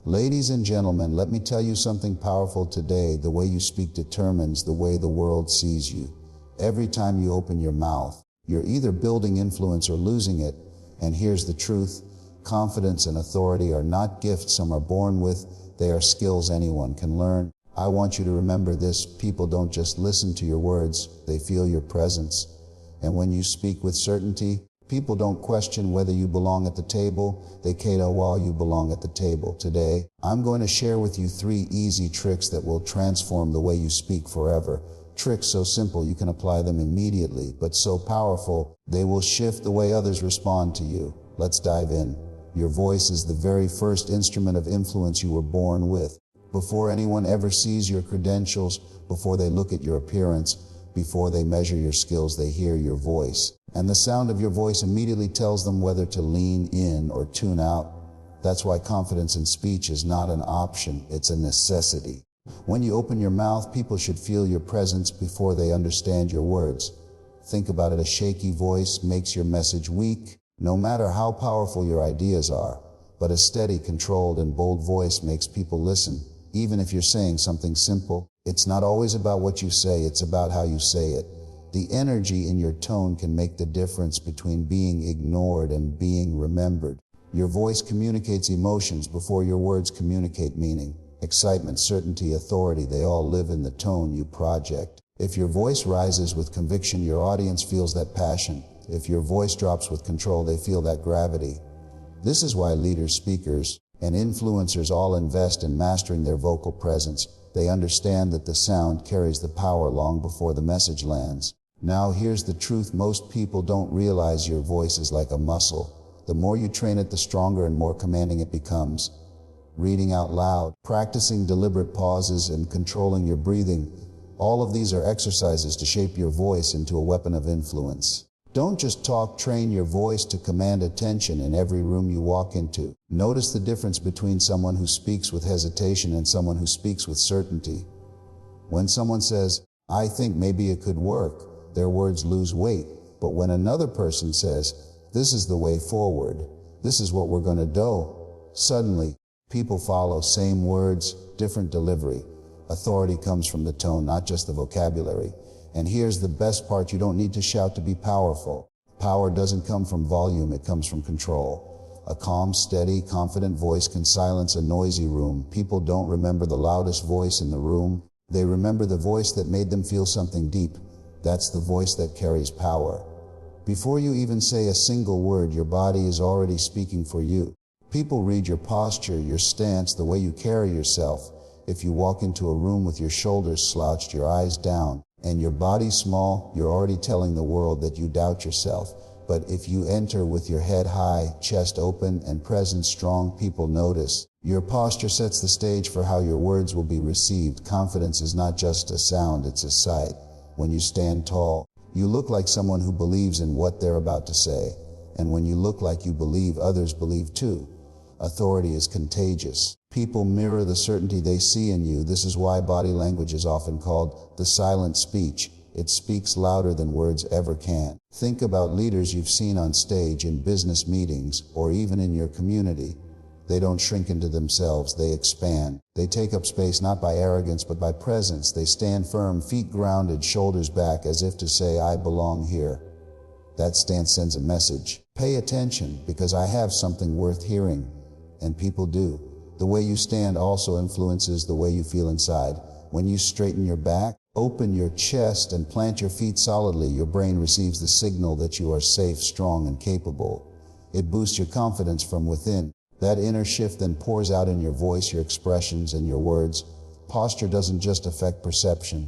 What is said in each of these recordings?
Ladies and gentlemen, let me tell you something powerful today. The way you speak determines the way the world sees you. Every time you open your mouth, you're either building influence or losing it. And here's the truth. Confidence and authority are not gifts some are born with. They are skills anyone can learn. I want you to remember this. People don't just listen to your words, they feel your presence. And when you speak with certainty, people don't question whether you belong at the table, they cater while you belong at the table. Today, I'm going to share with you 3 easy tricks that will transform the way you speak forever. Tricks so simple you can apply them immediately, but so powerful, they will shift the way others respond to you. Let's dive in. Your voice is the very first instrument of influence you were born with. Before anyone ever sees your credentials, before they look at your appearance, before they measure your skills, they hear your voice. And the sound of your voice immediately tells them whether to lean in or tune out. That's why confidence in speech is not an option, it's a necessity. When you open your mouth, people should feel your presence before they understand your words. Think about it, a shaky voice makes your message weak, no matter how powerful your ideas are. But a steady, controlled, and bold voice makes people listen. Even if you're saying something simple, it's not always about what you say, it's about how you say it. The energy in your tone can make the difference between being ignored and being remembered. Your voice communicates emotions before your words communicate meaning. Excitement, certainty, authority, they all live in the tone you project. If your voice rises with conviction, your audience feels that passion. If your voice drops with control, they feel that gravity. This is why leaders, speakers, and influencers all invest in mastering their vocal presence. They understand that the sound carries the power long before the message lands. Now here's the truth. Most people don't realize your voice is like a muscle. The more you train it, the stronger and more commanding it becomes. Reading out loud, practicing deliberate pauses, and controlling your breathing, all of these are exercises to shape your voice into a weapon of influence. Don't just talk, train your voice to command attention in every room you walk into. Notice the difference between someone who speaks with hesitation and someone who speaks with certainty. When someone says, "I think maybe it could work," their words lose weight. But when another person says, "This is the way forward, this is what we're going to do," suddenly, people follow. Same words, different delivery. Authority comes from the tone, not just the vocabulary. And here's the best part, you don't need to shout to be powerful. Power doesn't come from volume, it comes from control. A calm, steady, confident voice can silence a noisy room. People don't remember the loudest voice in the room. They remember the voice that made them feel something deep. That's the voice that carries power. Before you even say a single word, your body is already speaking for you. People read your posture, your stance, the way you carry yourself. If you walk into a room with your shoulders slouched, your eyes down, and your body small, you're already telling the world that you doubt yourself. But if you enter with your head high, chest open, and presence strong, people notice. Your posture sets the stage for how your words will be received. Confidence is not just a sound, it's a sight. When you stand tall, you look like someone who believes in what they're about to say. And when you look like you believe, others believe too. Authority is contagious. People mirror the certainty they see in you. This is why body language is often called the silent speech. It speaks louder than words ever can. Think about leaders you've seen on stage, in business meetings, or even in your community. They don't shrink into themselves, they expand. They take up space not by arrogance but by presence. They stand firm, feet grounded, shoulders back, as if to say, "I belong here." That stance sends a message. Pay attention, because I have something worth hearing. And people do. The way you stand also influences the way you feel inside. When you straighten your back, open your chest, and plant your feet solidly, your brain receives the signal that you are safe, strong, and capable. It boosts your confidence from within. That inner shift then pours out in your voice, your expressions, and your words. Posture doesn't just affect perception,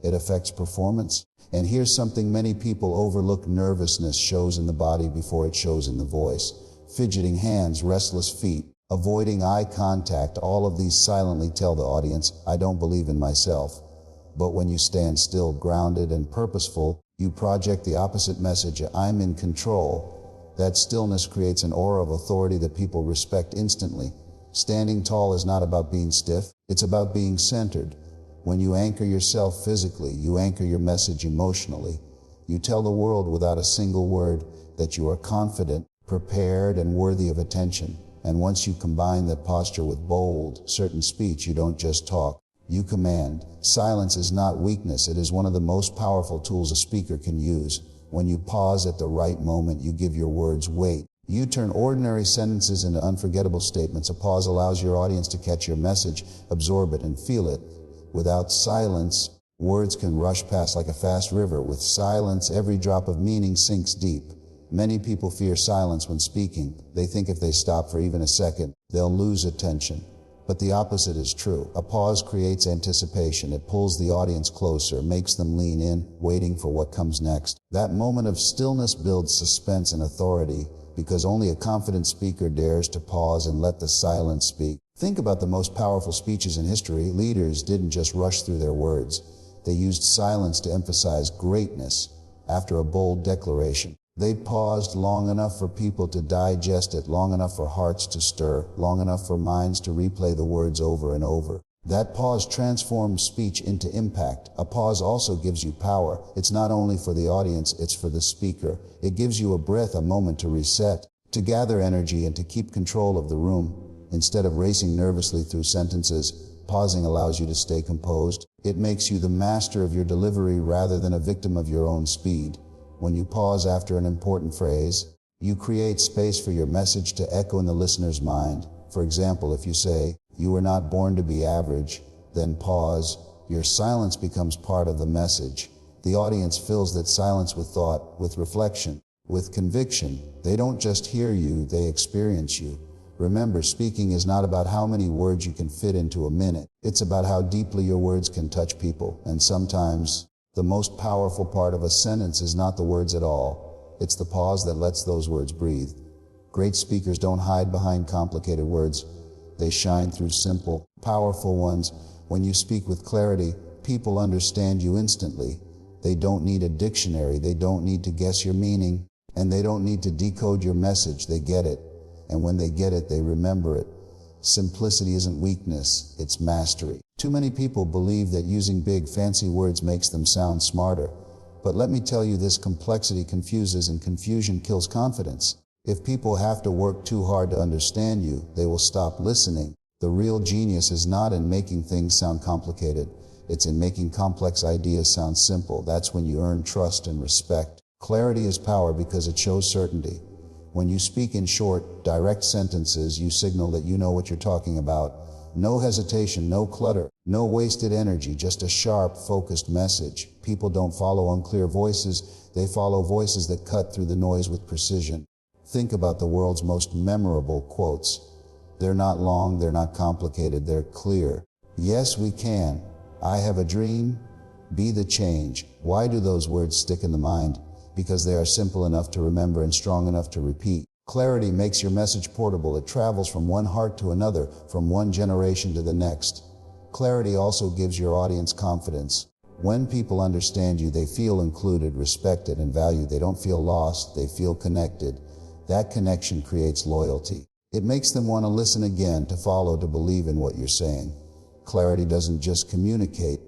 it affects performance. And here's something many people overlook: nervousness shows in the body before it shows in the voice. Fidgeting hands, restless feet, avoiding eye contact, all of these silently tell the audience, "I don't believe in myself." But when you stand still, grounded, and purposeful, you project the opposite message: "I'm in control." That stillness creates an aura of authority that people respect instantly. Standing tall is not about being stiff, it's about being centered. When you anchor yourself physically, you anchor your message emotionally. You tell the world without a single word that you are confident, prepared, and worthy of attention. And once you combine that posture with bold, certain speech, you don't just talk, you command. Silence is not weakness, it is one of the most powerful tools a speaker can use. When you pause at the right moment, you give your words weight. You turn ordinary sentences into unforgettable statements. A pause allows your audience to catch your message, absorb it, and feel it. Without silence, words can rush past like a fast river. With silence, every drop of meaning sinks deep. Many people fear silence when speaking. They think if they stop for even a second, they'll lose attention. But the opposite is true. A pause creates anticipation. It pulls the audience closer, makes them lean in, waiting for what comes next. That moment of stillness builds suspense and authority, because only a confident speaker dares to pause and let the silence speak. Think about the most powerful speeches in history. Leaders didn't just rush through their words. They used silence to emphasize greatness. After a bold declaration, they paused long enough for people to digest it, long enough for hearts to stir, long enough for minds to replay the words over and over. That pause transforms speech into impact. A pause also gives you power. It's not only for the audience, it's for the speaker. It gives you a breath, a moment to reset, to gather energy, and to keep control of the room. Instead of racing nervously through sentences, pausing allows you to stay composed. It makes you the master of your delivery rather than a victim of your own speed. When you pause after an important phrase, you create space for your message to echo in the listener's mind. For example, if you say, "You were not born to be average," then pause. Your silence becomes part of the message. The audience fills that silence with thought, with reflection, with conviction. They don't just hear you, they experience you. Remember, speaking is not about how many words you can fit into a minute. It's about how deeply your words can touch people. And sometimes, the most powerful part of a sentence is not the words at all. It's the pause that lets those words breathe. Great speakers don't hide behind complicated words. They shine through simple, powerful ones. When you speak with clarity, people understand you instantly. They don't need a dictionary. They don't need to guess your meaning. And they don't need to decode your message. They get it. And when they get it, they remember it. Simplicity isn't weakness, it's mastery. Too many people believe that using big, fancy words makes them sound smarter. But let me tell you, this complexity confuses, and confusion kills confidence. If people have to work too hard to understand you, they will stop listening. The real genius is not in making things sound complicated. It's in making complex ideas sound simple. That's when you earn trust and respect. Clarity is power because it shows certainty. When you speak in short, direct sentences, you signal that you know what you're talking about. No hesitation, no clutter, no wasted energy, just a sharp, focused message. People don't follow unclear voices, they follow voices that cut through the noise with precision. Think about the world's most memorable quotes. They're not long, they're not complicated, they're clear. Yes, we can. I have a dream. Be the change. Why do those words stick in the mind? Because they are simple enough to remember and strong enough to repeat. Clarity makes your message portable. It travels from one heart to another, from one generation to the next. Clarity also gives your audience confidence. When people understand you, they feel included, respected, and valued. They don't feel lost, they feel connected. That connection creates loyalty. It makes them want to listen again, to follow, to believe in what you're saying. Clarity doesn't just communicate,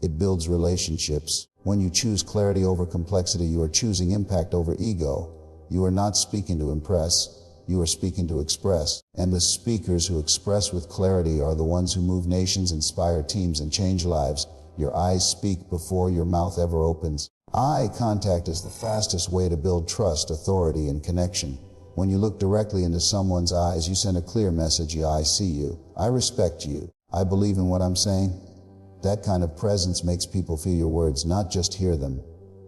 it builds relationships. When you choose clarity over complexity, you are choosing impact over ego. You are not speaking to impress, you are speaking to express. And the speakers who express with clarity are the ones who move nations, inspire teams, and change lives. Your eyes speak before your mouth ever opens. Eye contact is the fastest way to build trust, authority, and connection. When you look directly into someone's eyes, you send a clear message. I see you. I respect you. I believe in what I'm saying. That kind of presence makes people feel your words, not just hear them.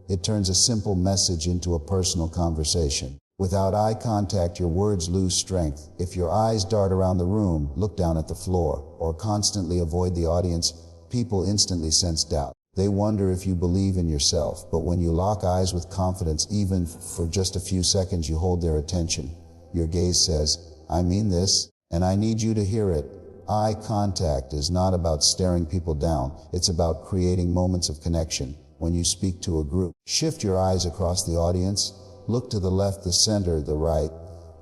It turns a simple message into a personal conversation. Without eye contact, your words lose strength. If your eyes dart around the room, look down at the floor, or constantly avoid the audience, people instantly sense doubt. They wonder if you believe in yourself. But when you lock eyes with confidence, even for just a few seconds, you hold their attention. Your gaze says, I mean this, and I need you to hear it. Eye contact is not about staring people down. It's about creating moments of connection. When you speak to a group, shift your eyes across the audience. Look to the left, the center, the right.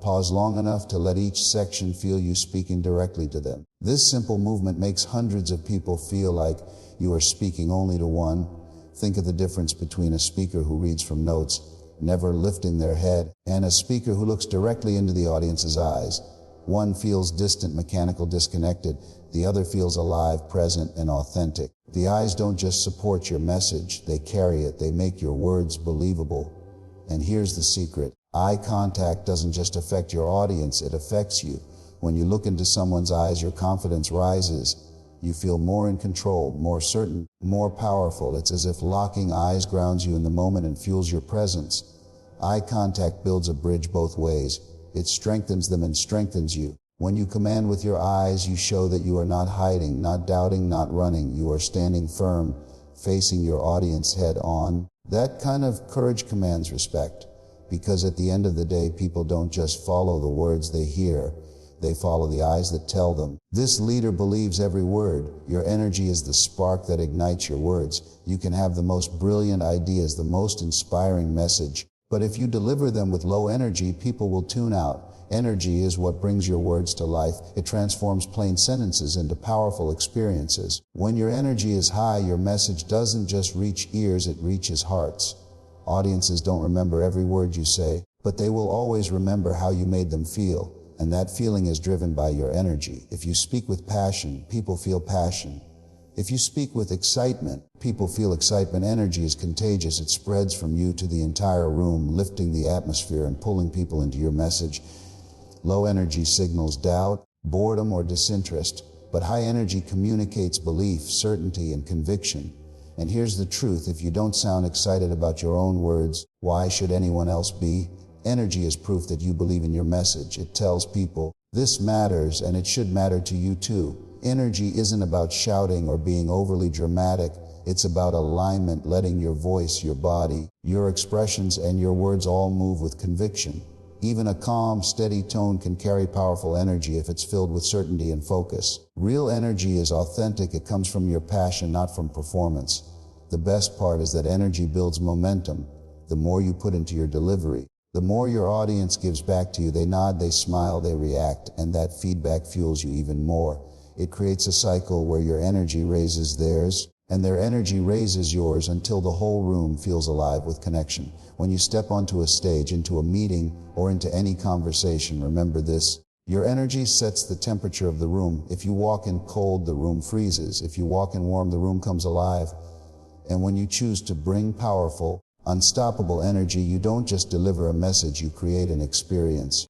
Pause long enough to let each section feel you speaking directly to them. This simple movement makes hundreds of people feel like you are speaking only to one. Think of the difference between a speaker who reads from notes, never lifting their head, and a speaker who looks directly into the audience's eyes. One feels distant, mechanical, disconnected. The other feels alive, present, and authentic. The eyes don't just support your message, they carry it. They make your words believable. And here's the secret. Eye contact doesn't just affect your audience, it affects you. When you look into someone's eyes, your confidence rises. You feel more in control, more certain, more powerful. It's as if locking eyes grounds you in the moment and fuels your presence. Eye contact builds a bridge both ways. It strengthens them and strengthens you. When you command with your eyes, you show that you are not hiding, not doubting, not running. You are standing firm, facing your audience head on. That kind of courage commands respect, because at the end of the day, people don't just follow the words they hear. They follow the eyes that tell them. This leader believes every word. Your energy is the spark that ignites your words. You can have the most brilliant ideas, the most inspiring message, but if you deliver them with low energy, people will tune out. Energy is what brings your words to life. It transforms plain sentences into powerful experiences. When your energy is high, your message doesn't just reach ears, it reaches hearts. Audiences don't remember every word you say, but they will always remember how you made them feel. And that feeling is driven by your energy. If you speak with passion, people feel passion. If you speak with excitement, people feel excitement. Energy is contagious. It spreads from you to the entire room, lifting the atmosphere and pulling people into your message. Low energy signals doubt, boredom, or disinterest, but high energy communicates belief, certainty, and conviction. And here's the truth: if you don't sound excited about your own words, why should anyone else be? Energy is proof that you believe in your message. It tells people, this matters, and it should matter to you too. Energy isn't about shouting or being overly dramatic. It's about alignment, letting your voice, your body, your expressions, and your words all move with conviction. Even a calm, steady tone can carry powerful energy if it's filled with certainty and focus. Real energy is authentic. It comes from your passion, not from performance. The best part is that energy builds momentum. The more you put into your delivery, the more your audience gives back to you. They nod, they smile, they react, and that feedback fuels you even more. It creates a cycle where your energy raises theirs, and their energy raises yours until the whole room feels alive with connection. When you step onto a stage, into a meeting, or into any conversation, remember this: your energy sets the temperature of the room. If you walk in cold, the room freezes. If you walk in warm, the room comes alive. And when you choose to bring powerful, unstoppable energy, you don't just deliver a message, you create an experience.